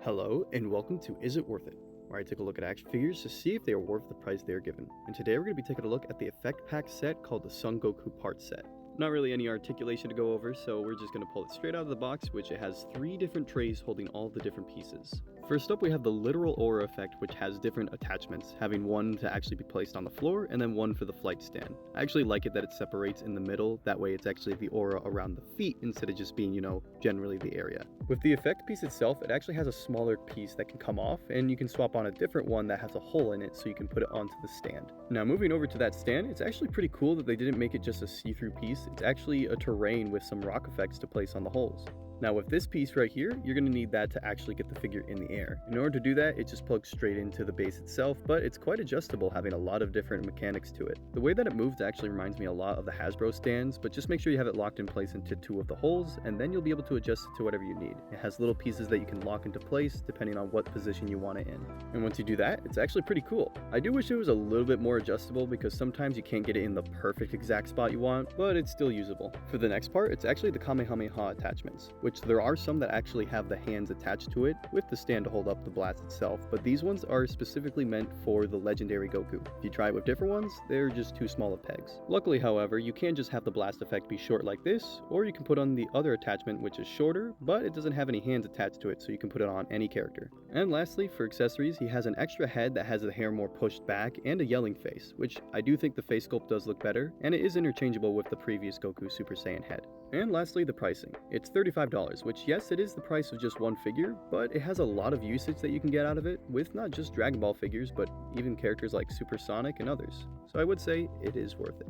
Hello, and welcome to Is It Worth It, where I take a look at action figures to see if they are worth the price they are given. And today we're going to be taking a look at the Effect Pack set called the Son Goku Part Set. Not really any articulation to go over, so we're just going to pull it straight out of the box, which it has 3 different trays holding all the different pieces. First up, we have the literal aura effect, which has different attachments, having one to actually be placed on the floor and then one for the flight stand. I actually like it that it separates in the middle, that way it's actually the aura around the feet instead of just being, generally the area. With the effect piece itself, it actually has a smaller piece that can come off, and you can swap on a different one that has a hole in it so you can put it onto the stand. Now moving over to that stand, it's actually pretty cool that they didn't make it just a see-through piece. It's actually a terrain with some rock effects to place on the holes. Now with this piece right here, you're going to need that to actually get the figure in the air. In order to do that, it just plugs straight into the base itself, but it's quite adjustable, having a lot of different mechanics to it. The way that it moves actually reminds me a lot of the Hasbro stands, but just make sure you have it locked in place into 2 of the holes, and then you'll be able to adjust it to whatever you need. It has little pieces that you can lock into place depending on what position you want it in. And once you do that, it's actually pretty cool. I do wish it was a little bit more adjustable because sometimes you can't get it in the perfect exact spot you want, but it's still usable. For the next part, it's actually the Kamehameha attachments, which there are some that actually have the hands attached to it with the stand to hold up the blast itself, but these ones are specifically meant for the legendary Goku. If you try it with different ones, they're just too small of pegs. Luckily, however, you can just have the blast effect be short like this, or you can put on the other attachment which is shorter, but it doesn't have any hands attached to it, so you can put it on any character. And lastly, for accessories, he has an extra head that has the hair more pushed back and a yelling face, which I do think the face sculpt does look better, and it is interchangeable with the previous Goku Super Saiyan head. And lastly, the pricing. It's $35, which yes, it is the price of just one figure, but it has a lot of usage that you can get out of it, with not just Dragon Ball figures, but even characters like Super Sonic and others. So I would say it is worth it.